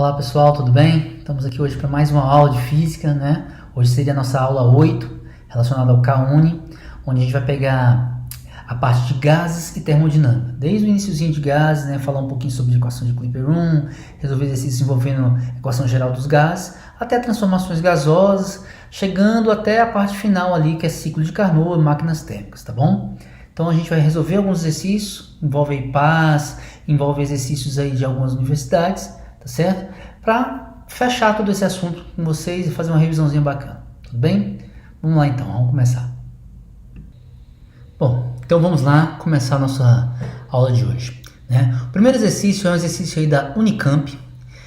Olá pessoal, tudo bem? Estamos aqui hoje para mais uma aula de física, né? Hoje seria a nossa aula 8, relacionada ao K-UNI, onde a gente vai pegar a parte de gases e termodinâmica. Desde o iniciozinho de gases, né? Falar um pouquinho sobre a equação de Clapeyron, resolver exercícios envolvendo a equação geral dos gases, até transformações gasosas, chegando até a parte final ali, que é ciclo de Carnot e máquinas térmicas, tá bom? Então a gente vai resolver alguns exercícios, envolve aí PAS, envolve exercícios aí de algumas universidades, tá certo? Para fechar todo esse assunto com vocês e fazer uma revisãozinha bacana, tudo bem? Vamos lá então, vamos começar. Bom, então vamos lá começar a nossa aula de hoje, né? O primeiro exercício é um exercício aí da Unicamp,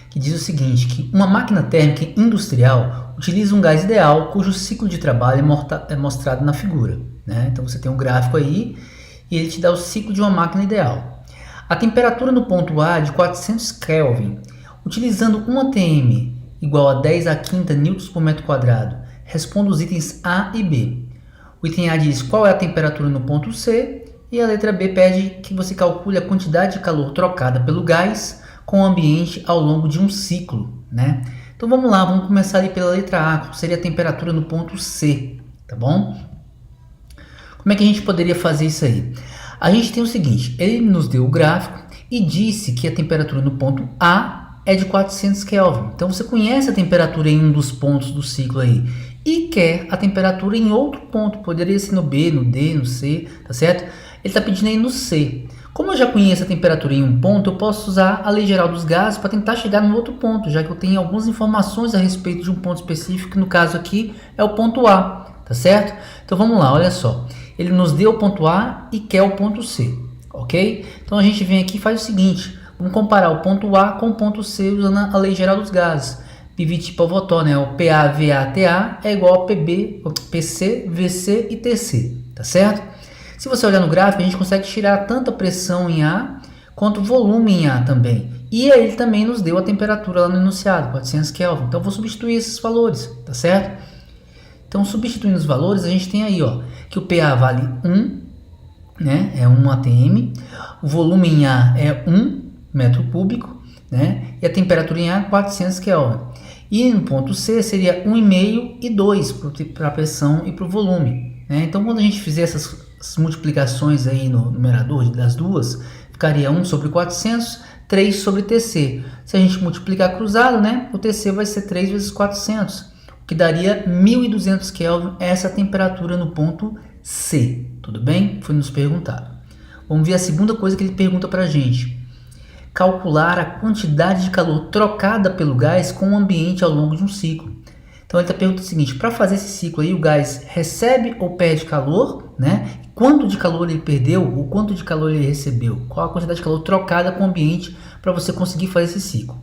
que diz o seguinte, que uma máquina térmica industrial utiliza um gás ideal cujo ciclo de trabalho é mostrado na figura, né? Então você tem um gráfico aí e ele te dá o ciclo de uma máquina ideal. A temperatura no ponto A é de 400 Kelvin, utilizando 1 atm igual a 10 à quinta newtons por metro quadrado. Responda os itens A e B. O item A diz qual é a temperatura no ponto C e a letra B pede que você calcule a quantidade de calor trocada pelo gás com o ambiente ao longo de um ciclo, né? Então vamos lá, vamos começar ali pela letra A, qual seria a temperatura no ponto C, tá bom? Como é que a gente poderia fazer isso aí? A gente tem o seguinte, ele nos deu o gráfico e disse que a temperatura no ponto A é de 400 Kelvin. Então você conhece a temperatura em um dos pontos do ciclo aí e quer a temperatura em outro ponto, poderia ser no B, no D, no C, tá certo? Ele está pedindo aí no C. Como eu já conheço a temperatura em um ponto, eu posso usar a lei geral dos gases para tentar chegar no outro ponto, já que eu tenho algumas informações a respeito de um ponto específico, que no caso aqui é o ponto A, tá certo? Então vamos lá, olha só. Ele nos deu o ponto A e quer o ponto C, ok? Então a gente vem aqui e faz o seguinte, vamos comparar o ponto A com o ponto C usando a lei geral dos gases. Pivot Pivotó, né? O PA, VA, TA é igual a PB, PC, VC e TC, tá certo? Se você olhar no gráfico, a gente consegue tirar tanto a pressão em A quanto o volume em A também. E aí ele também nos deu a temperatura lá no enunciado, 400 Kelvin. Então eu vou substituir esses valores, tá certo? Então substituindo os valores, a gente tem aí, ó, que o PA vale 1, né? É 1 atm. O volume em A é 1 metro cúbico, né? E a temperatura em A é 400 Kelvin. E no ponto C seria 1,5 e 2 para a pressão e para o volume, né? Então quando a gente fizer essas multiplicações aí no numerador das duas, ficaria 1 sobre 400, 3 sobre TC. Se a gente multiplicar cruzado, né, o TC vai ser 3 vezes 400, o que daria 1.200 Kelvin, essa temperatura no ponto C. Tudo bem? Foi nos perguntado. Vamos ver a segunda coisa que ele pergunta para a gente. Calcular a quantidade de calor trocada pelo gás com o ambiente ao longo de um ciclo. Então ele está perguntando o seguinte, para fazer esse ciclo aí, o gás recebe ou perde calor, né? Quanto de calor ele perdeu ou quanto de calor ele recebeu? Qual a quantidade de calor trocada com o ambiente para você conseguir fazer esse ciclo?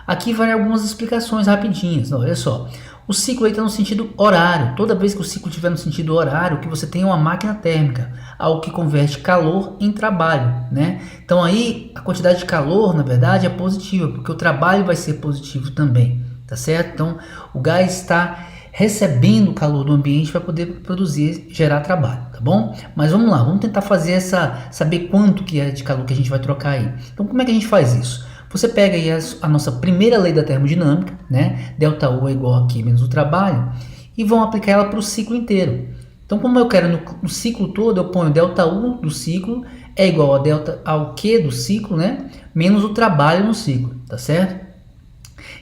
Aqui vai algumas explicações rapidinhas. Olha só, o ciclo aí está no sentido horário. Toda vez que o ciclo estiver no sentido horário, que você tem é uma máquina térmica, algo que converte calor em trabalho, né? Então aí a quantidade de calor, na verdade, é positiva, porque o trabalho vai ser positivo também, tá certo? Então o gás está recebendo o calor do ambiente para poder produzir, gerar trabalho, tá bom? Mas vamos lá, vamos tentar fazer saber quanto que é de calor que a gente vai trocar aí. Então como é que a gente faz isso? Você pega aí a nossa primeira lei da termodinâmica, né? Delta U é igual a Q menos o trabalho, e vão aplicar ela para o ciclo inteiro. Então como eu quero no ciclo todo, eu ponho delta U do ciclo é igual a delta ao Q do ciclo, né? Menos o trabalho no ciclo, tá certo?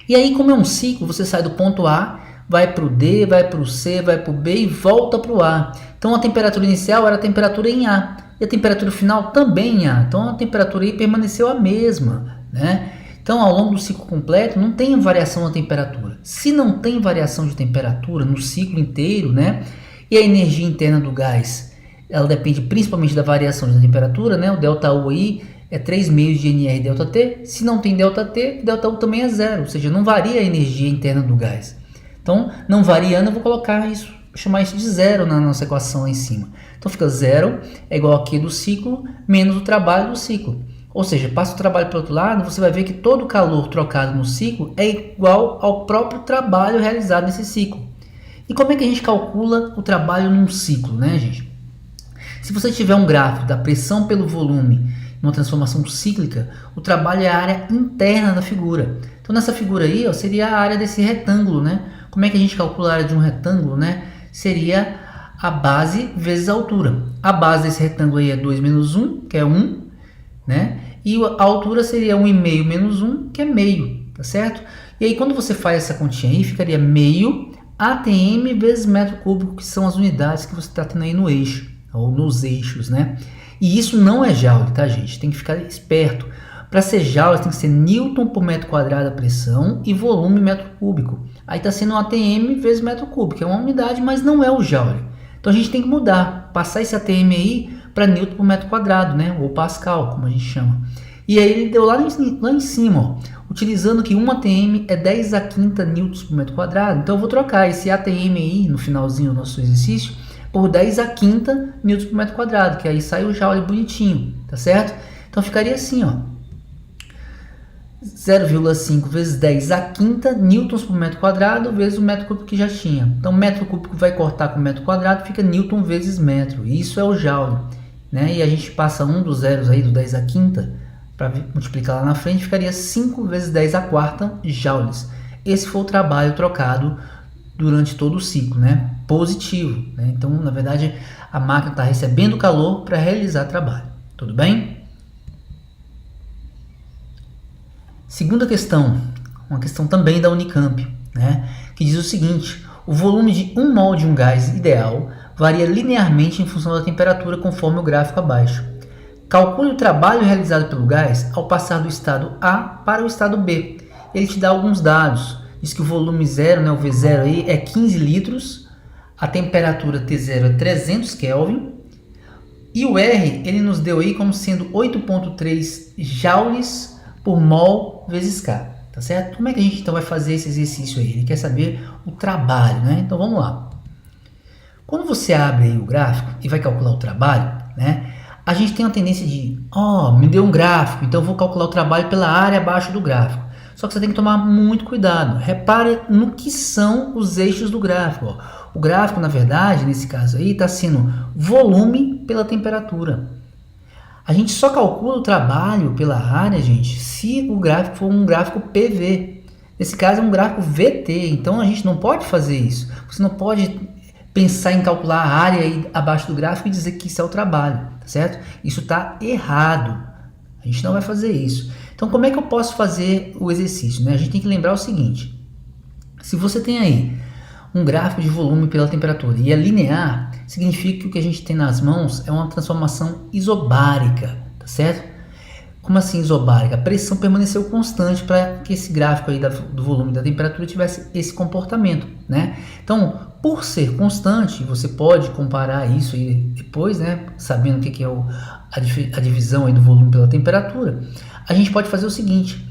E aí como é um ciclo, você sai do ponto A, vai para o D, vai para o C, vai para o B e volta para o A. Então a temperatura inicial era a temperatura em A e a temperatura final também em A. Então a temperatura aí permaneceu a mesma, né? Então ao longo do ciclo completo não tem variação na temperatura. Se não tem variação de temperatura no ciclo inteiro, né? E a energia interna do gás, ela depende principalmente da variação da temperatura, né? O delta U aí é 3 meios de NR delta T. Se não tem delta T, delta U também é zero, ou seja, não varia a energia interna do gás. Então, não variando, eu vou colocar isso, vou chamar isso de zero na nossa equação lá em cima. Então fica zero é igual a Q do ciclo menos o trabalho do ciclo. Ou seja, passa o trabalho para o outro lado, você vai ver que todo o calor trocado no ciclo é igual ao próprio trabalho realizado nesse ciclo. E como é que a gente calcula o trabalho num ciclo, né, gente? Se você tiver um gráfico da pressão pelo volume numa transformação cíclica, o trabalho é a área interna da figura. Então nessa figura aí, ó, seria a área desse retângulo, né? Como é que a gente calcula a área de um retângulo, né? Seria a base vezes a altura. A base desse retângulo aí é 2 menos 1, que é 1, né? E a altura seria 1,5 menos 1, que é meio, tá certo? E aí quando você faz essa continha aí, ficaria meio ATM vezes metro cúbico, que são as unidades que você está tendo aí no eixo, ou nos eixos, né? E isso não é joule, tá, gente? Tem que ficar esperto. Para ser joule, tem que ser Newton por metro quadrado a pressão e volume metro cúbico. Aí está sendo ATM vezes metro cúbico, que é uma unidade, mas não é o joule. Então a gente tem que mudar, passar esse ATM aí para Newton por metro quadrado, né? Ou Pascal, como a gente chama. E aí ele deu lá em cima, ó, utilizando que 1 ATM é 10 a quinta newtons por metro quadrado. Então eu vou trocar esse ATM aí, no finalzinho do nosso exercício, por 10 a quinta newtons por metro quadrado, que aí sai o joule bonitinho, tá certo? Então ficaria assim, ó, 0,5 vezes 10 a quinta newtons por metro quadrado vezes o metro cúbico que já tinha. Então metro cúbico vai cortar com metro quadrado, fica newton vezes metro. Isso é o joule, né? E a gente passa um dos zeros aí do 10 a quinta para multiplicar lá na frente, ficaria 5 vezes 10 a quarta joules. Esse foi o trabalho trocado durante todo o ciclo, né? Positivo, né? Então, na verdade, a máquina está recebendo calor para realizar trabalho. Tudo bem? Segunda questão, uma questão também da Unicamp, né? Que diz o seguinte: o volume de 1 mol de um gás ideal varia linearmente em função da temperatura, conforme o gráfico abaixo. Calcule o trabalho realizado pelo gás ao passar do estado A para o estado B. Ele te dá alguns dados. Diz que o volume 0, né, o V0 aí, é 15 litros, a temperatura T0 é 300 Kelvin, e o R ele nos deu aí como sendo 8,3 joules por mol vezes K, tá certo? Como é que a gente então vai fazer esse exercício aí? Ele quer saber o trabalho, né? Então vamos lá. Quando você abre aí o gráfico e vai calcular o trabalho, né? A gente tem uma tendência de, me deu um gráfico, então eu vou calcular o trabalho pela área abaixo do gráfico. Só que você tem que tomar muito cuidado. Repare no que são os eixos do gráfico. Ó. O gráfico, na verdade, nesse caso aí, está sendo volume pela temperatura. A gente só calcula o trabalho pela área, gente, se o gráfico for um gráfico PV. Nesse caso é um gráfico VT, então a gente não pode fazer isso. Você não pode pensar em calcular a área aí abaixo do gráfico e dizer que isso é o trabalho, tá certo? Isso está errado. A gente não vai fazer isso. Então, como é que eu posso fazer o exercício, né? A gente tem que lembrar o seguinte: se você tem aí um gráfico de volume pela temperatura e é linear, significa que o que a gente tem nas mãos é uma transformação isobárica, tá certo? Como assim isobárica? A pressão permaneceu constante para que esse gráfico aí do volume e da temperatura tivesse esse comportamento, né? Então, por ser constante, você pode comparar isso aí depois, né? Sabendo o que é a divisão aí do volume pela temperatura, a gente pode fazer o seguinte: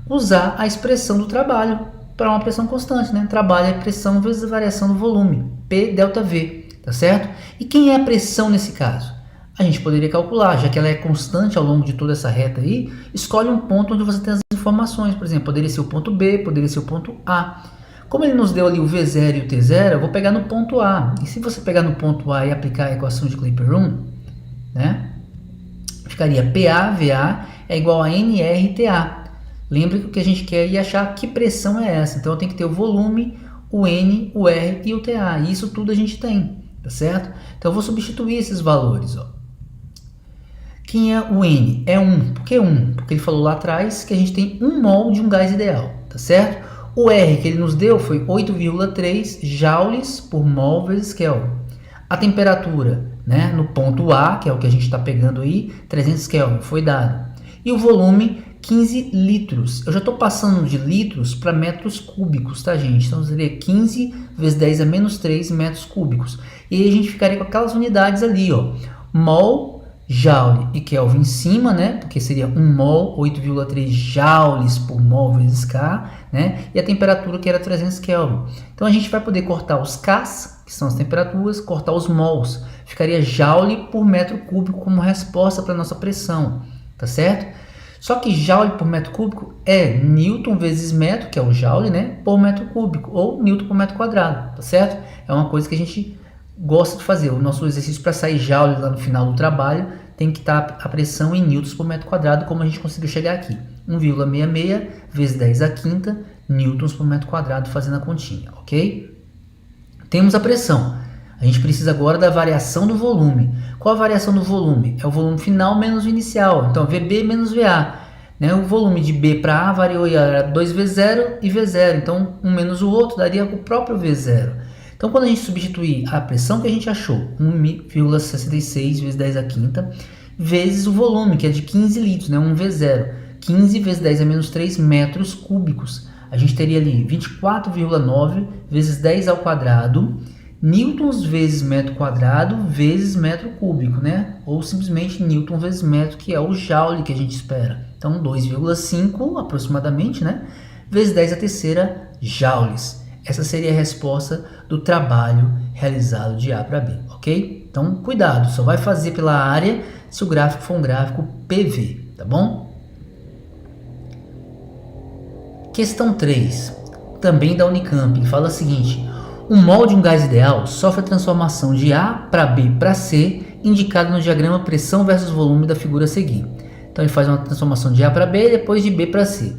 usar a expressão do trabalho para uma pressão constante, né? Trabalho é pressão vezes a variação do volume, P delta V, tá certo? E quem é a pressão nesse caso? A gente poderia calcular, já que ela é constante ao longo de toda essa reta aí, escolhe um ponto onde você tem as informações, por exemplo, poderia ser o ponto B, poderia ser o ponto A. Como ele nos deu ali o V0 e o T0, eu vou pegar no ponto A. E se você pegar no ponto A e aplicar a equação de Clapeyron, né? Ficaria PA-VA é igual a NRTA. Lembre que o que a gente quer é achar que pressão é essa. Então eu tenho que ter o volume, o N, o R e o TA. E isso tudo a gente tem, tá certo? Então eu vou substituir esses valores, ó. Quem é o N? É 1. Por que 1? Porque ele falou lá atrás que a gente tem 1 mol de um gás ideal, tá certo? O R que ele nos deu foi 8,3 joules por mol vezes Kelvin. A temperatura, né, no ponto A, que é o que a gente está pegando aí, 300 Kelvin, foi dado. E o volume, 15 litros. Eu já estou passando de litros para metros cúbicos, tá, gente? Então seria 15 vezes 10 a menos 3 metros cúbicos. E aí a gente ficaria com aquelas unidades ali, ó. Mol, joule e Kelvin em cima, né? Porque seria 1 mol, 8,3 joules por mol vezes K, né? E a temperatura que era 300 Kelvin. Então a gente vai poder cortar os Ks, que são as temperaturas, cortar os mols. Ficaria joule por metro cúbico como resposta para a nossa pressão, tá certo? Só que joule por metro cúbico é newton vezes metro, que é o joule, né? Por metro cúbico, ou newton por metro quadrado, tá certo? É uma coisa que a gente gosta de fazer. O nosso exercício para sair joule lá no final do trabalho tem que estar a pressão em newtons por metro quadrado, como a gente conseguiu chegar aqui, 1,66 vezes 10 a quinta newtons por metro quadrado, fazendo a continha, ok? Temos a pressão. A gente precisa agora da variação do volume. Qual a variação do volume? É o volume final menos o inicial. Então, VB menos VA. Né? O volume de B para A variou e era 2V0 e V0. Então, um menos o outro daria o próprio V0. Então, quando a gente substituir a pressão que a gente achou, 1,66 vezes 10 a quinta, vezes o volume, que é de 15 litros, né? 1V0. 15 vezes 10 a menos 3 metros cúbicos. A gente teria ali 24,9 vezes 10 ao quadrado, newtons vezes metro quadrado vezes metro cúbico, né? Ou simplesmente newton vezes metro, que é o joule que a gente espera. Então, 2,5 aproximadamente, né? Vezes 10 a terceira joules. Essa seria a resposta do trabalho realizado de A para B, ok? Então, cuidado, só vai fazer pela área se o gráfico for um gráfico PV, tá bom? Questão 3, também da Unicamp, fala o seguinte: o mol de um gás ideal sofre a transformação de A para B para C, indicado no diagrama pressão versus volume da figura a seguir. Então ele faz uma transformação de A para B e depois de B para C.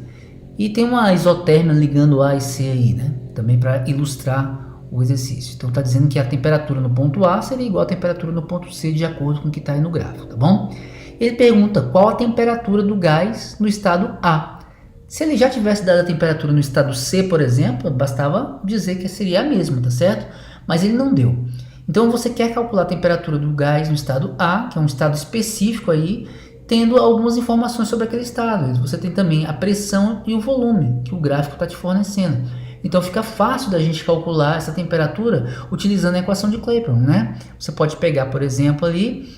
E tem uma isotérmia ligando A e C aí, né? Também para ilustrar o exercício. Então está dizendo que a temperatura no ponto A seria igual à temperatura no ponto C, de acordo com o que está aí no gráfico, tá bom? Ele pergunta qual a temperatura do gás no estado A. Se ele já tivesse dado a temperatura no estado C, por exemplo, bastava dizer que seria a mesma, tá certo? Mas ele não deu. Então você quer calcular a temperatura do gás no estado A, que é um estado específico aí, tendo algumas informações sobre aquele estado. Você tem também a pressão e o volume, que o gráfico está te fornecendo. Então fica fácil da gente calcular essa temperatura utilizando a equação de Clapeyron, né? Você pode pegar, por exemplo, ali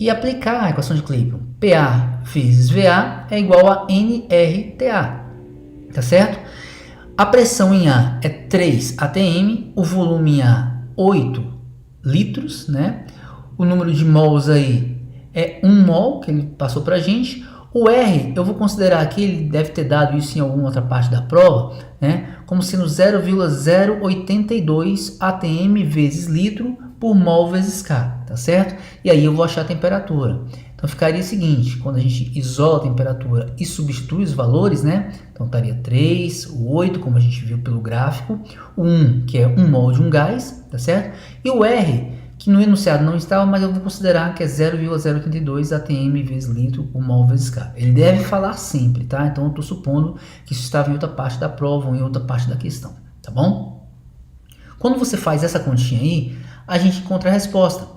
e aplicar a equação de Clapeyron. PA vezes VA é igual a nRTA, tá certo? A pressão em A é 3 atm, o volume em A 8 litros, né? O número de mols aí é 1 mol, que ele passou pra gente. O R, eu vou considerar aqui, ele deve ter dado isso em alguma outra parte da prova, né? Como sendo 0,082 atm vezes litro por mol vezes K, tá certo? E aí eu vou achar a temperatura. Então ficaria o seguinte, quando a gente isola a temperatura e substitui os valores, né? Então estaria 3, o 8, como a gente viu pelo gráfico, o 1, que é 1 mol de um gás, tá certo? E o R, que no enunciado não estava, mas eu vou considerar que é 0,082 atm vezes litro por mol vezes K. Ele deve falar sempre, tá? Então eu estou supondo que isso estava em outra parte da prova ou em outra parte da questão, tá bom? Quando você faz essa continha aí, a gente encontra a resposta,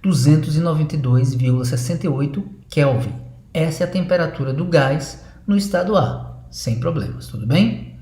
292,68 Kelvin. Essa é a temperatura do gás no estado A, sem problemas, tudo bem?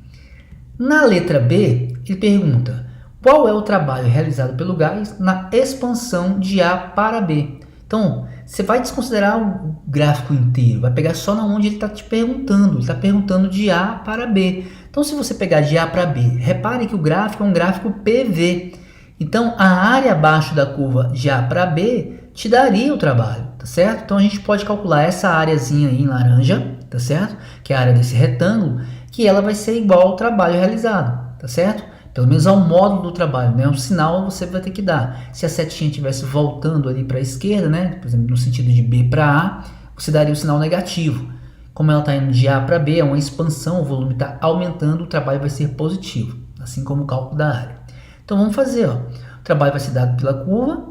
Na letra B, ele pergunta: qual é o trabalho realizado pelo gás na expansão de A para B? Então, você vai desconsiderar o gráfico inteiro, vai pegar só na onde ele está te perguntando. Ele está perguntando de A para B. Então, se você pegar de A para B, repare que o gráfico é um gráfico PV. Então, a área abaixo da curva de A para B te daria o trabalho, tá certo? Então, a gente pode calcular essa áreazinha aí em laranja, tá certo? Que é a área desse retângulo, que ela vai ser igual ao trabalho realizado, tá certo? Pelo menos ao módulo do trabalho, né? Um sinal você vai ter que dar. Se a setinha estivesse voltando ali para a esquerda, né? Por exemplo, no sentido de B para A, você daria o sinal negativo. Como ela está indo de A para B, é uma expansão, o volume está aumentando, o trabalho vai ser positivo, assim como o cálculo da área. Então vamos fazer, ó. O trabalho vai ser dado pela curva,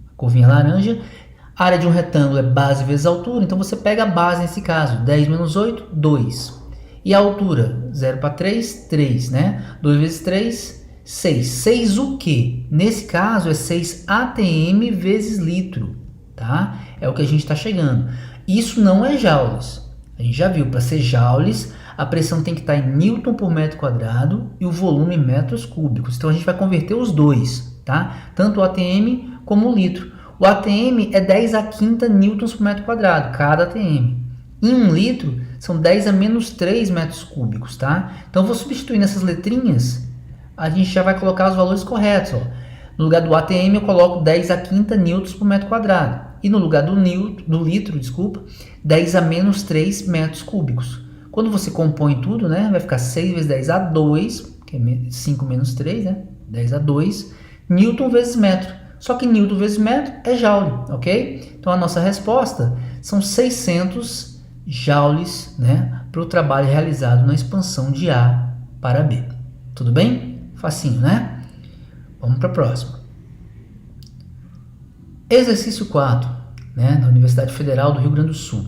a curvinha laranja. A área de um retângulo é base vezes altura, então você pega a base nesse caso, 10 menos 8, 2. E a altura, 0 para 3, 3, né? 2 vezes 3, 6. 6 o quê? Nesse caso é 6 atm vezes litro, tá? É o que a gente está chegando. Isso não é joules. A gente já viu, para ser joules, a pressão tem que estar em newton por metro quadrado e o volume em metros cúbicos. Então a gente vai converter os dois, tá? Tanto o atm como o litro. O atm é 10 a quinta newtons por metro quadrado, cada atm. Em 1 litro, são 10 a menos 3 metros cúbicos, tá? Então, eu vou substituir nessas letrinhas, a gente já vai colocar os valores corretos, ó. No lugar do atm, eu coloco 10 a quinta newtons por metro quadrado. E no lugar do litro, 10 a menos 3 metros cúbicos. Quando você compõe tudo, né, vai ficar 6 vezes 10 a 2, que é 5 menos 3, né? 10 a 2, newton vezes metro. Só que newton vezes metro é joule, ok? Então, a nossa resposta são 600 joules, né, para o trabalho realizado na expansão de A para B. Tudo bem? Facinho, né? Vamos para a próxima. Exercício 4, né, da Universidade Federal do Rio Grande do Sul.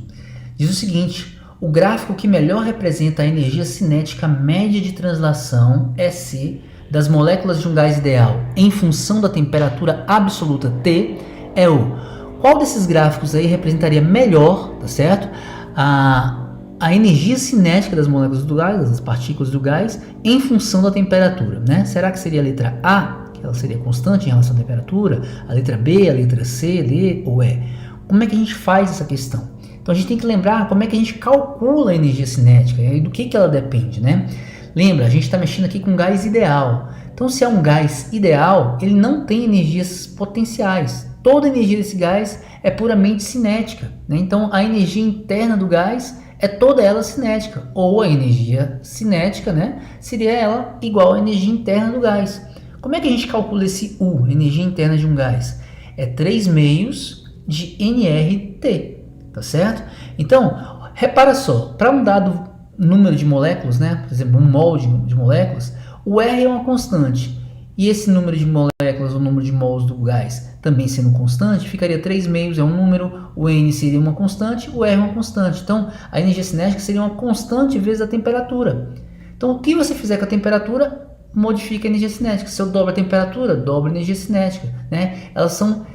Diz o seguinte: o gráfico que melhor representa a energia cinética média de translação, EC, das moléculas de um gás ideal em função da temperatura absoluta T é o... Qual desses gráficos aí representaria melhor, tá certo? A energia cinética das moléculas do gás, das partículas do gás, em função da temperatura, né? Será que seria a letra A, que ela seria constante em relação à temperatura, a letra B, a letra C, D ou E? Como é que a gente faz essa questão? Então a gente tem que lembrar como é que a gente calcula a energia cinética e do que ela depende, né? Lembra, a gente está mexendo aqui com gás ideal. Então, se é um gás ideal, ele não tem energias potenciais. Toda a energia desse gás é puramente cinética, né? Então, a energia interna do gás é toda ela cinética, ou a energia cinética, né, seria ela igual à energia interna do gás. Como é que a gente calcula esse U, energia interna de um gás? É 3 meios de nRT, tá certo? Então, repara só, para um dado número de moléculas, né, por exemplo, um mol de moléculas, o R é uma constante, e esse número de moléculas, o número de mols do gás, também sendo constante, ficaria 3 meios é um número, o N seria uma constante, o R é uma constante. Então, a energia cinética seria uma constante vezes a temperatura. Então, o que você fizer com a temperatura, modifica a energia cinética. Se eu dobro a temperatura, dobra a energia cinética, né? Elas são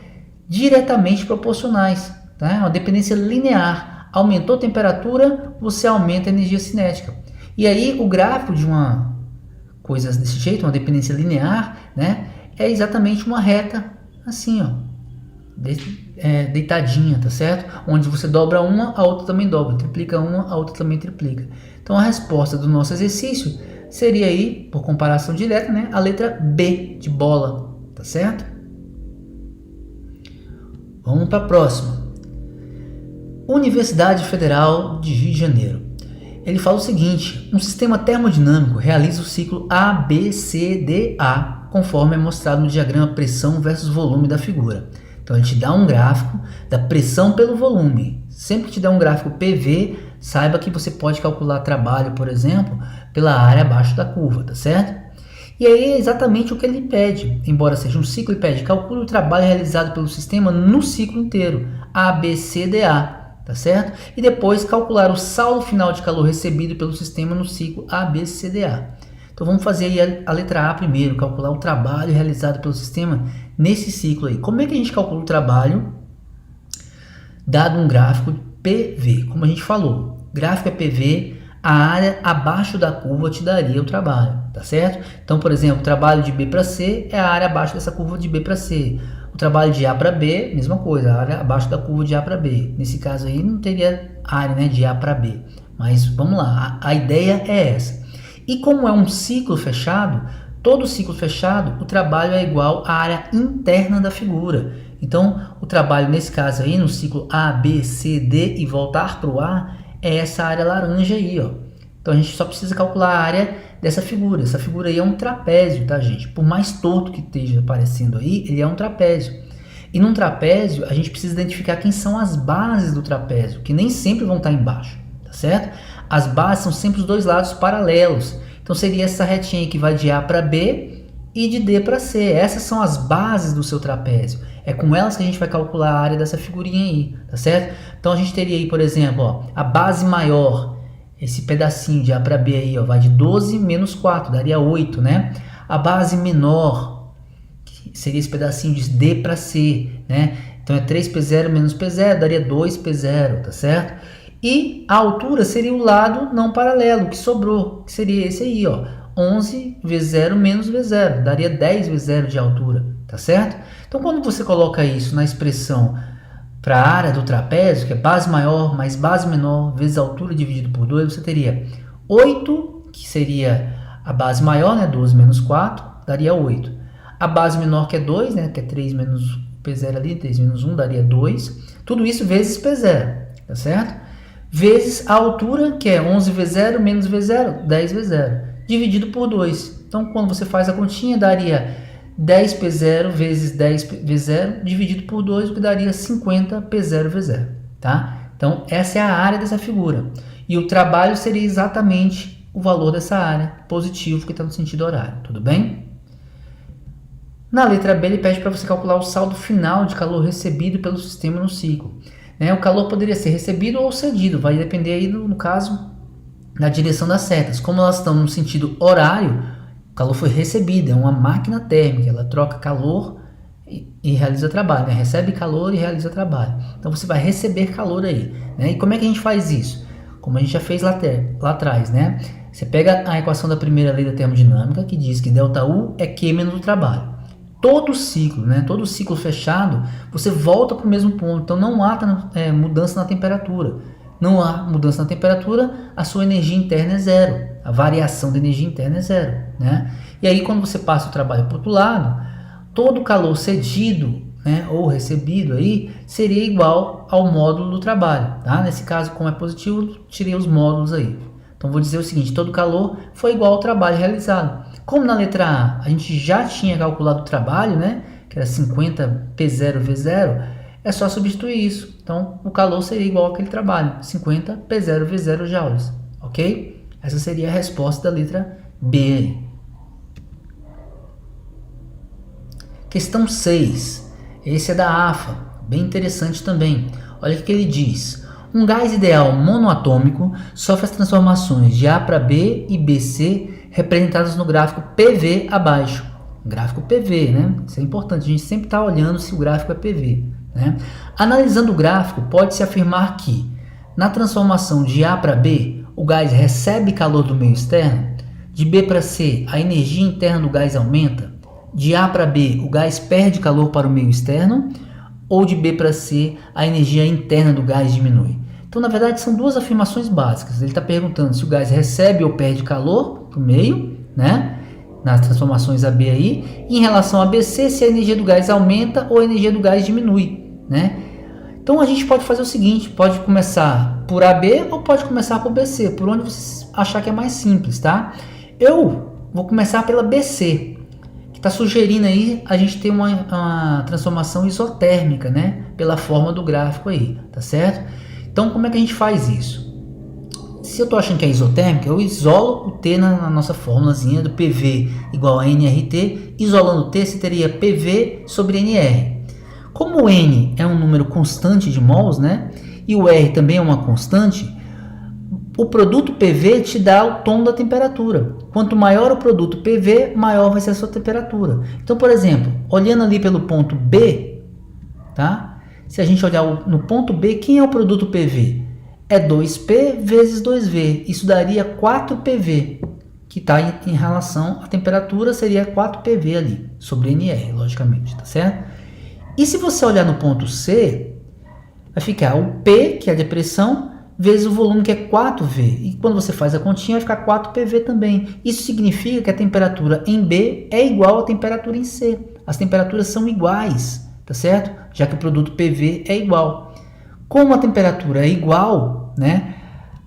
diretamente proporcionais, tá? Uma dependência linear. Aumentou a temperatura, você aumenta a energia cinética. E aí, o gráfico de uma coisa desse jeito, uma dependência linear, né, é exatamente uma reta assim, ó, deitadinha, tá certo? Onde você dobra uma, a outra também dobra, triplica uma, a outra também triplica. Então a resposta do nosso exercício seria aí, por comparação direta, né, a letra B de bola, tá certo? Vamos para a próxima. Universidade Federal de Rio de Janeiro. Ele fala o seguinte: um sistema termodinâmico realiza o ciclo ABCDA, conforme é mostrado no diagrama pressão versus volume da figura. Então, ele te dá um gráfico da pressão pelo volume. Sempre que te dá um gráfico PV, saiba que você pode calcular trabalho, por exemplo, pela área abaixo da curva, tá certo? E aí é exatamente o que ele pede. Embora seja um ciclo, ele pede: calcule o trabalho realizado pelo sistema no ciclo inteiro, ABCDA. Tá certo? E depois calcular o saldo final de calor recebido pelo sistema no ciclo ABCDA. Então vamos fazer aí a letra A primeiro, calcular o trabalho realizado pelo sistema nesse ciclo aí. Como é que a gente calcula o trabalho dado um gráfico PV? Como a gente falou, gráfico é PV, a área abaixo da curva te daria o trabalho, tá certo? Então, por exemplo, o trabalho de B para C é a área abaixo dessa curva de B para C. O trabalho de A para B, mesma coisa, a área abaixo da curva de A para B. Nesse caso aí não teria área, né, de A para B. Mas vamos lá, a ideia é essa. E como é um ciclo fechado, todo ciclo fechado, o trabalho é igual à área interna da figura. Então, o trabalho nesse caso aí, no ciclo A, B, C, D e voltar para o A, é essa área laranja aí, ó. Então, a gente só precisa calcular a área dessa figura. Essa figura aí é um trapézio, tá, gente? Por mais torto que esteja aparecendo aí, ele é um trapézio. E num trapézio, a gente precisa identificar quem são as bases do trapézio, que nem sempre vão estar embaixo, tá certo? As bases são sempre os dois lados paralelos. Então, seria essa retinha aí que vai de A para B e de D para C. Essas são as bases do seu trapézio. É com elas que a gente vai calcular a área dessa figurinha aí, tá certo? Então, a gente teria aí, por exemplo, ó, a base maior, esse pedacinho de A para B aí, ó, vai de 12 menos 4, daria 8, né? A base menor, que seria esse pedacinho de D para C, né? Então é 3P0 menos P0, daria 2P0, tá certo? E a altura seria o lado não paralelo, que sobrou, que seria esse aí, ó, 11V0 menos V0, daria 10V0 de altura, tá certo? Então quando você coloca isso na expressão para a área do trapézio, que é base maior mais base menor vezes a altura dividido por 2, você teria 8, que seria a base maior, né, 12 menos 4, daria 8. A base menor, que é 2, né, que é 3 menos P0 ali, 3 menos 1, daria 2. Tudo isso vezes P0, tá certo? Vezes a altura, que é 11V0 menos V0, 10V0, dividido por 2. Então, quando você faz a continha, daria 10P0 vezes 10V0 dividido por 2, o que daria 50P0V0, tá? Então, essa é a área dessa figura. E o trabalho seria exatamente o valor dessa área, positivo, que está no sentido horário. Tudo bem? Na letra B, ele pede para você calcular o saldo final de calor recebido pelo sistema no ciclo. O calor poderia ser recebido ou cedido, vai depender aí, no caso, da direção das setas. Como elas estão no sentido horário, o calor foi recebido, é uma máquina térmica, ela troca calor e realiza trabalho, recebe calor e realiza trabalho. Então você vai receber calor aí. E como é que a gente faz isso? Como a gente já fez lá atrás, Você pega a equação da primeira lei da termodinâmica, que diz que ΔU é Q menos o trabalho. Todo ciclo, todo ciclo fechado, você volta para o mesmo ponto. Então não há mudança na temperatura. Não há mudança na temperatura, a sua energia interna é zero. A variação da energia interna é zero. E aí quando você passa o trabalho para o outro lado, todo calor cedido ou recebido aí seria igual ao módulo do trabalho. Nesse caso, como é positivo, tirei os módulos aí. Então vou dizer o seguinte, todo calor foi igual ao trabalho realizado. Como na letra A a gente já tinha calculado o trabalho, que era 50 P0 V0, é só substituir isso. Então o calor seria igual àquele trabalho, 50 P0 V0 joules, ok? Essa seria a resposta da letra B. Questão 6, esse é da AFA, bem interessante também. Olha o que ele diz. Um gás ideal monoatômico sofre as transformações de A para B e BC representadas no gráfico PV abaixo. Gráfico PV, Isso é importante, a gente sempre está olhando se o gráfico é PV. Analisando o gráfico, pode-se afirmar que, na transformação de A para B, o gás recebe calor do meio externo, de B para C, a energia interna do gás aumenta, de A para B, o gás perde calor para o meio externo, ou de B para C, a energia interna do gás diminui. Então, na verdade, são duas afirmações básicas. Ele está perguntando se o gás recebe ou perde calor para o meio, nas transformações AB aí, e em relação a BC, se a energia do gás aumenta ou a energia do gás diminui. Então, a gente pode fazer o seguinte, pode começar por AB ou pode começar por BC, por onde você achar que é mais simples, Eu vou começar pela BC, que está sugerindo aí a gente ter uma transformação isotérmica, pela forma do gráfico aí, tá certo? Então, como é que a gente faz isso? Se eu estou achando que é isotérmica, eu isolo o T na nossa formulazinha do PV igual a nRT. Isolando o T, você teria PV sobre nR. Como o N é um número constante de mols, e o R também é uma constante, o produto PV te dá o tom da temperatura. Quanto maior o produto PV, maior vai ser a sua temperatura. Então, por exemplo, olhando ali pelo ponto B, se a gente olhar no ponto B, quem é o produto PV? É 2P vezes 2V. Isso daria 4PV, que está em relação à temperatura, seria 4PV ali, sobre NR, logicamente, tá certo? E se você olhar no ponto C, vai ficar o P, que é a depressão, vezes o volume, que é 4V. E quando você faz a continha, vai ficar 4PV também. Isso significa que a temperatura em B é igual à temperatura em C. As temperaturas são iguais, tá certo? Já que o produto PV é igual. Como a temperatura é igual,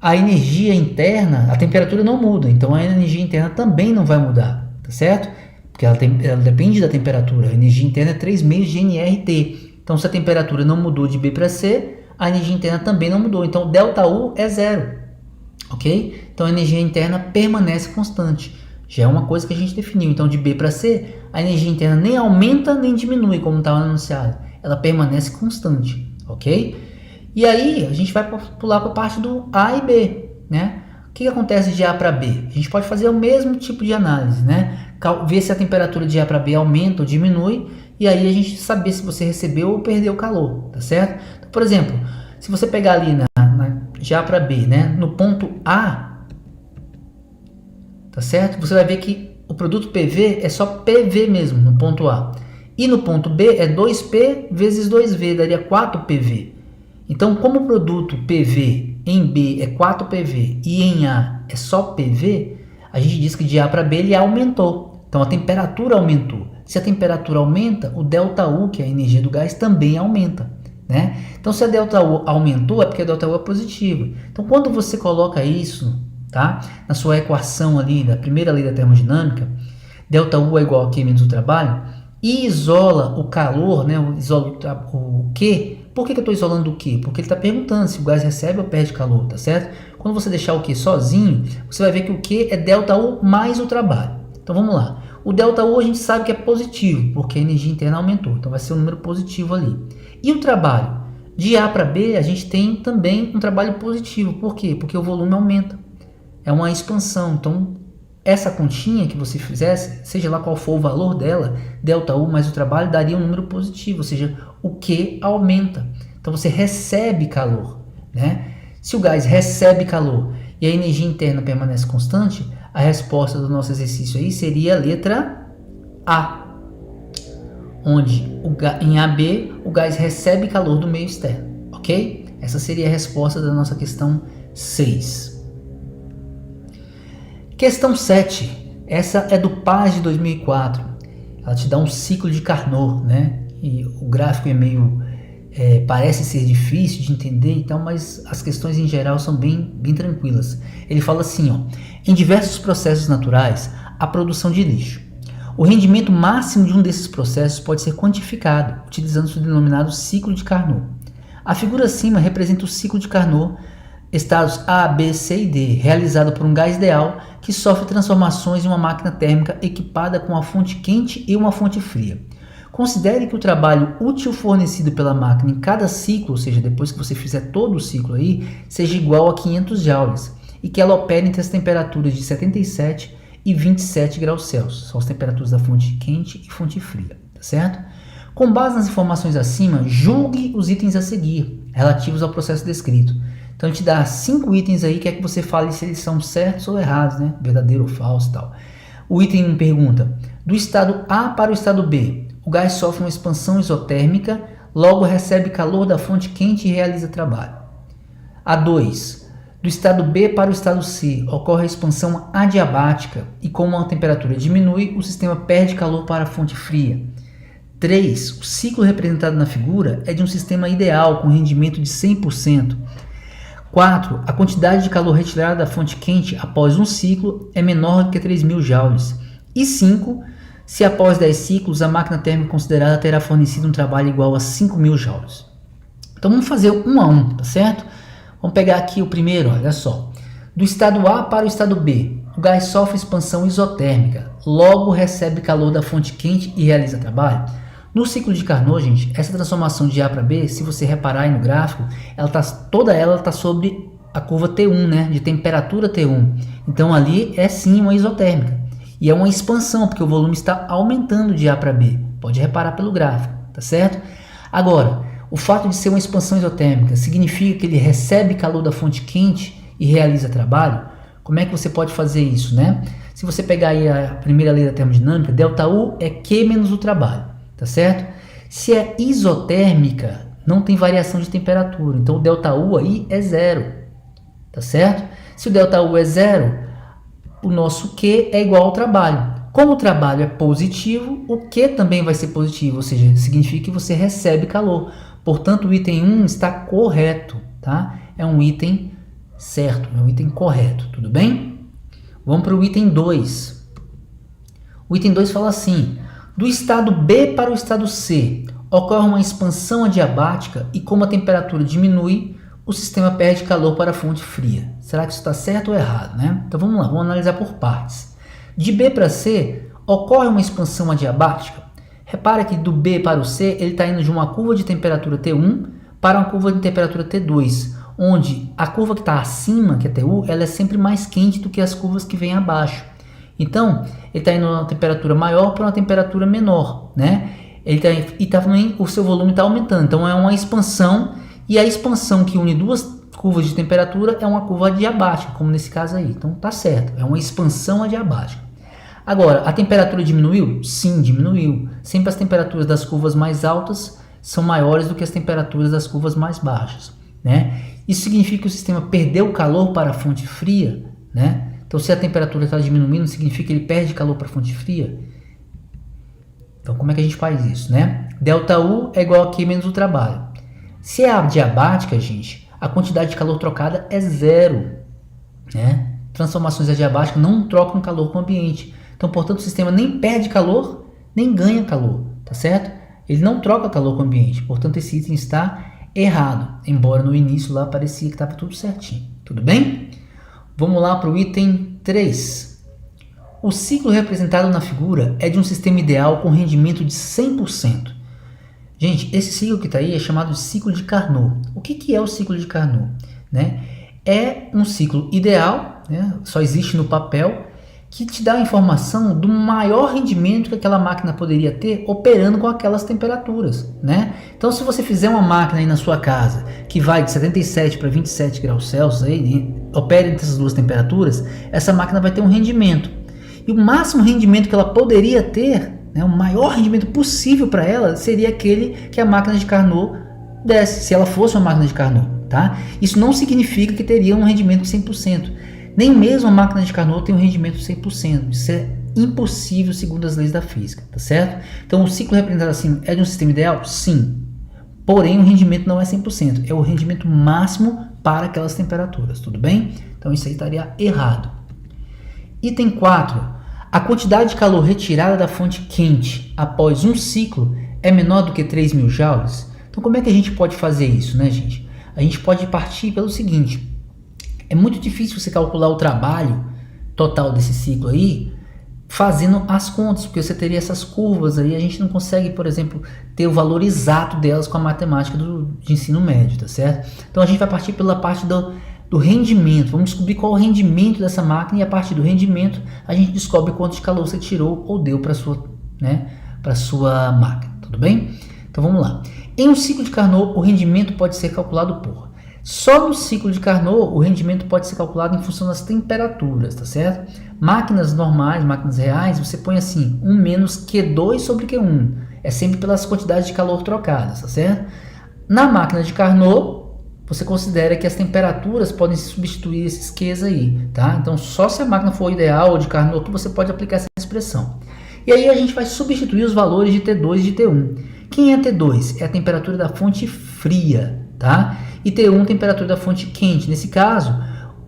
a energia interna, a temperatura não muda, então a energia interna também não vai mudar, tá certo? Porque ela depende da temperatura. A energia interna é 3 meios de nRT. Então, se a temperatura não mudou de B para C, a energia interna também não mudou. Então, ΔU é zero, ok? Então, a energia interna permanece constante. Já é uma coisa que a gente definiu. Então, de B para C, a energia interna nem aumenta nem diminui, como estava anunciado. Ela permanece constante, ok? E aí, a gente vai pular para a parte do A e B, O que acontece de A para B? A gente pode fazer o mesmo tipo de análise, Ver se a temperatura de A para B aumenta ou diminui, e aí a gente saber se você recebeu ou perdeu calor, tá certo? Então, por exemplo, se você pegar ali de A para B, no ponto A, tá certo? Você vai ver que o produto PV é só PV mesmo no ponto A. E no ponto B é 2P vezes 2V, daria 4PV. Então, como o produto PV em B é 4PV e em A é só PV, a gente diz que de A para B ele aumentou. Então, a temperatura aumentou. Se a temperatura aumenta, o ΔU, que é a energia do gás, também aumenta. Então, se a ΔU aumentou, é porque a ΔU é positiva. Então, quando você coloca isso na sua equação ali da primeira lei da termodinâmica, ΔU é igual a Q menos o trabalho, e isola o calor, isola o Q Por que eu estou isolando o Q? Porque ele está perguntando se o gás recebe ou perde calor, tá certo? Quando você deixar o Q sozinho, você vai ver que o Q é ΔU mais o trabalho. Então vamos lá. O ΔU a gente sabe que é positivo, porque a energia interna aumentou. Então vai ser um número positivo ali. E o trabalho? De A para B, a gente tem também um trabalho positivo. Por quê? Porque o volume aumenta. É uma expansão. Então, essa continha que você fizesse, seja lá qual for o valor dela, ΔU mais o trabalho, daria um número positivo. Ou seja, o Q aumenta. Então, você recebe calor, né? Se o gás recebe calor e a energia interna permanece constante, a resposta do nosso exercício aí seria a letra A, onde em AB o gás recebe calor do meio externo, ok? Essa seria a resposta da nossa questão 6. Questão 7, essa é do PAS de 2004, ela te dá um ciclo de Carnot, né? E o gráfico é meio, parece ser difícil de entender e tal, mas as questões em geral são bem tranquilas. Ele fala assim, ó, em diversos processos naturais, há produção de lixo. O rendimento máximo de um desses processos pode ser quantificado, utilizando o denominado ciclo de Carnot. A figura acima representa o ciclo de Carnot, estados A, B, C e D, realizado por um gás ideal que sofre transformações em uma máquina térmica equipada com uma fonte quente e uma fonte fria. Considere que o trabalho útil fornecido pela máquina em cada ciclo, ou seja, depois que você fizer todo o ciclo aí, seja igual a 500 joules e que ela opere entre as temperaturas de 77 e 27 graus Celsius. São as temperaturas da fonte quente e fonte fria, tá certo? Com base nas informações acima, julgue os itens a seguir, relativos ao processo descrito. Então, ele te dá 5 itens aí, quer que você fale se eles são certos ou errados, né? Verdadeiro ou falso e tal. O item 1 pergunta, do estado A para o estado B, o gás sofre uma expansão isotérmica, logo recebe calor da fonte quente e realiza trabalho. A 2, do estado B para o estado C, ocorre a expansão adiabática e como a temperatura diminui, o sistema perde calor para a fonte fria. 3, o ciclo representado na figura é de um sistema ideal com rendimento de 100%. 4, a quantidade de calor retirada da fonte quente após um ciclo é menor do que 3.000 joules. E 5, se após 10 ciclos a máquina térmica considerada terá fornecido um trabalho igual a 5.000 joules. Então vamos fazer um a um, tá certo? Vamos pegar aqui o primeiro, olha só. Do estado A para o estado B, o gás sofre expansão isotérmica, logo recebe calor da fonte quente e realiza trabalho. No ciclo de Carnot, gente, essa transformação de A para B, se você reparar aí no gráfico, toda ela está sobre a curva T1, né, de temperatura T1. Então ali é sim uma isotérmica. E é uma expansão, porque o volume está aumentando de A para B. Pode reparar pelo gráfico, tá certo? Agora, o fato de ser uma expansão isotérmica significa que ele recebe calor da fonte quente e realiza trabalho? Como é que você pode fazer isso, né? Se você pegar aí a primeira lei da termodinâmica, ΔU é Q menos o trabalho, tá certo? Se é isotérmica, não tem variação de temperatura, então o ΔU aí é zero, tá certo? Se o ΔU é zero, o nosso Q é igual ao trabalho. Como o trabalho é positivo, o Q também vai ser positivo, ou seja, significa que você recebe calor. Portanto, o item 1 está correto, tá? É um item certo, é um item correto, tudo bem? Vamos para o item 2. O item 2 fala assim, do estado B para o estado C, ocorre uma expansão adiabática e como a temperatura diminui, o sistema perde calor para a fonte fria. Será que isso está certo ou errado, né? Então vamos lá, vamos analisar por partes. De B para C, ocorre uma expansão adiabática. Repara que do B para o C, ele está indo de uma curva de temperatura T1 para uma curva de temperatura T2, onde a curva que está acima, que é TU, ela é sempre mais quente do que as curvas que vêm abaixo. Então, ele está indo de uma temperatura maior para uma temperatura menor, né? E também o seu volume está aumentando, então é uma expansão, e a expansão que une duas curvas de temperatura é uma curva adiabática, como nesse caso aí. Então tá certo, é uma expansão adiabática. Agora, a temperatura diminuiu? Sim, diminuiu. Sempre as temperaturas das curvas mais altas são maiores do que as temperaturas das curvas mais baixas, né? Isso significa que o sistema perdeu calor para a fonte fria, né? Então, se a temperatura está diminuindo, significa que ele perde calor para a fonte fria. Então, como é que a gente faz isso, né? ΔU é igual a Q menos o trabalho. Se é adiabática, gente, a quantidade de calor trocada é zero, né? Transformações adiabáticas não trocam calor com o ambiente. Então, portanto, o sistema nem perde calor, nem ganha calor, tá certo? Ele não troca calor com o ambiente. Portanto, esse item está errado, embora no início lá parecia que estava tudo certinho, tudo bem? Vamos lá para o item 3. O ciclo representado na figura é de um sistema ideal com rendimento de 100%. Gente, esse ciclo que está aí é chamado de ciclo de Carnot. O que é o ciclo de Carnot? Né? É um ciclo ideal, né? Só existe no papel, que te dá a informação do maior rendimento que aquela máquina poderia ter operando com aquelas temperaturas, né? Então, se você fizer uma máquina aí na sua casa que vai de 77 para 27 graus Celsius, aí, opera entre essas duas temperaturas, essa máquina vai ter um rendimento. E o máximo rendimento que ela poderia ter, né, o maior rendimento possível para ela, seria aquele que a máquina de Carnot desse, se ela fosse uma máquina de Carnot, tá? Isso não significa que teria um rendimento de 100%. Nem mesmo a máquina de Carnot tem um rendimento de 100%. Isso é impossível segundo as leis da física, tá certo? Então, o ciclo representado assim é de um sistema ideal? Sim. Porém, o rendimento não é 100%. É o rendimento máximo para aquelas temperaturas, tudo bem? Então, isso aí estaria errado. Item 4. A quantidade de calor retirada da fonte quente após um ciclo é menor do que 3.000 joules? Então, como é que a gente pode fazer isso, né, gente? A gente pode partir pelo seguinte. É muito difícil você calcular o trabalho total desse ciclo aí fazendo as contas, porque você teria essas curvas aí, a gente não consegue, por exemplo, ter o valor exato delas com a matemática de ensino médio, tá certo? Então a gente vai partir pela parte do rendimento, vamos descobrir qual é o rendimento dessa máquina e a partir do rendimento a gente descobre quanto de calor você tirou ou deu para sua, né, para sua máquina, tudo bem? Então vamos lá. Em um ciclo de Carnot, o rendimento pode ser calculado por... Só no ciclo de Carnot, o rendimento pode ser calculado em função das temperaturas, tá certo? Máquinas normais, máquinas reais, você põe assim, 1 menos Q2 sobre Q1. É sempre pelas quantidades de calor trocadas, tá certo? Na máquina de Carnot, você considera que as temperaturas podem substituir esses Qs aí, tá? Então, só se a máquina for ideal ou de Carnot que você pode aplicar essa expressão. E aí a gente vai substituir os valores de T2 e de T1. Quem é T2? É a temperatura da fonte fria, tá? E T1, temperatura da fonte quente. Nesse caso,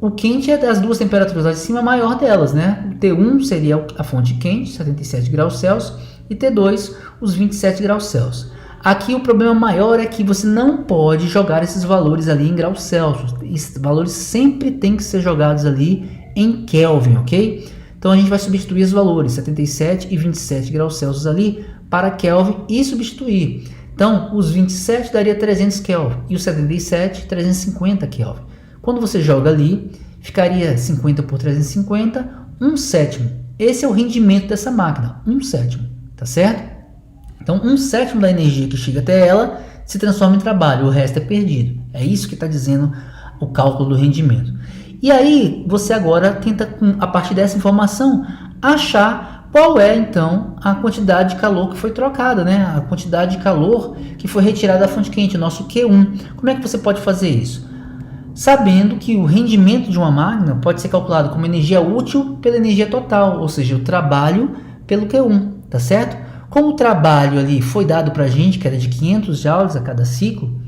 o quente é das duas temperaturas lá de cima, a maior delas, né? O T1 seria a fonte quente, 77 graus Celsius, e T2, os 27 graus Celsius. Aqui o problema maior é que você não pode jogar esses valores ali em graus Celsius. Esses valores sempre têm que ser jogados ali em Kelvin, ok? Então a gente vai substituir os valores 77 e 27 graus Celsius ali para Kelvin e substituir. Então, os 27 daria 300 Kelvin e os 77, 350 Kelvin. Quando você joga ali, ficaria 50 por 350, 1/7. Esse é o rendimento dessa máquina, 1/7, tá certo? Então, 1/7 da energia que chega até ela se transforma em trabalho, o resto é perdido. É isso que está dizendo o cálculo do rendimento. E aí, você agora tenta, a partir dessa informação, achar qual é, então, a quantidade de calor que foi trocada, né? A quantidade de calor que foi retirada da fonte quente, o nosso Q1. Como é que você pode fazer isso? Sabendo que o rendimento de uma máquina pode ser calculado como energia útil pela energia total, ou seja, o trabalho pelo Q1, tá certo? Como o trabalho ali foi dado para a gente, que era de 500 joules a cada ciclo,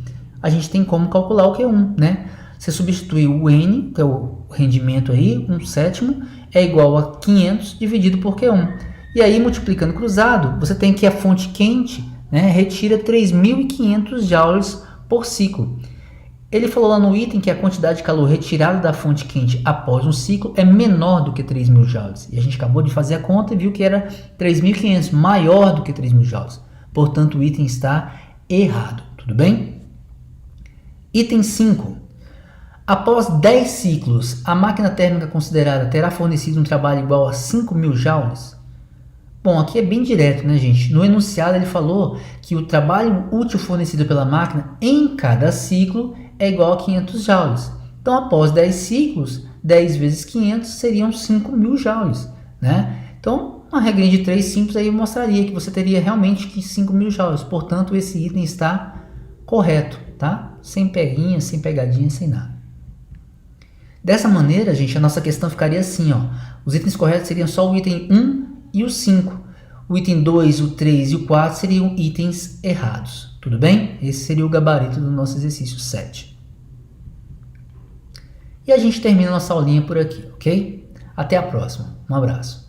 a gente tem como calcular o Q1, né? Você substitui o N, que é o rendimento aí, 1/7, é igual a 500 dividido por Q1. E aí, multiplicando cruzado, você tem que a fonte quente, né, retira 3.500 joules por ciclo. Ele falou lá no item que a quantidade de calor retirada da fonte quente após um ciclo é menor do que 3.000 joules. E a gente acabou de fazer a conta e viu que era 3.500, maior do que 3.000 joules. Portanto, o item está errado, tudo bem? Item 5. Após 10 ciclos, a máquina térmica considerada terá fornecido um trabalho igual a 5.000 joules? Bom, aqui é bem direto, né, gente? No enunciado ele falou que o trabalho útil fornecido pela máquina em cada ciclo é igual a 500 joules. Então, após 10 ciclos, 10 vezes 500 seriam 5.000 joules, né? Então, uma regrinha de 3 simples aí mostraria que você teria realmente 5.000 joules. Portanto, esse item está correto, tá? Sem peguinha, sem pegadinha, sem nada. Dessa maneira, gente, a nossa questão ficaria assim, ó. Os itens corretos seriam só o item 1 e o 5. O item 2, o 3 e o 4 seriam itens errados. Tudo bem? Esse seria o gabarito do nosso exercício 7. E a gente termina nossa aulinha por aqui, ok? Até a próxima. Um abraço.